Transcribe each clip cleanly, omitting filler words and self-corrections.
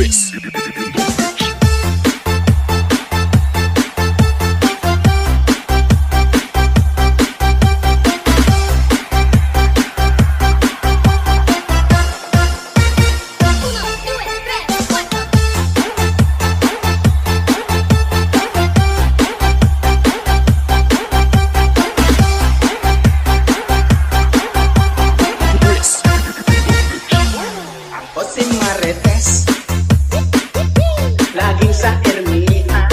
Chris. Si Marites, laging sa ermita,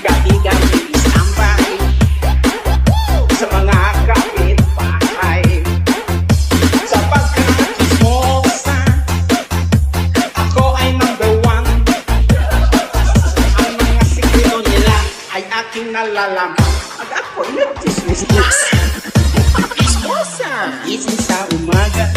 gabi-gabi istambay sa mga kapitbahay. Sa pagkakismosa, ako ay number one. Ang mga sikreto nila ay aking nalalaman at ako'y nagchismis. Chismosa! Gising sa umaga,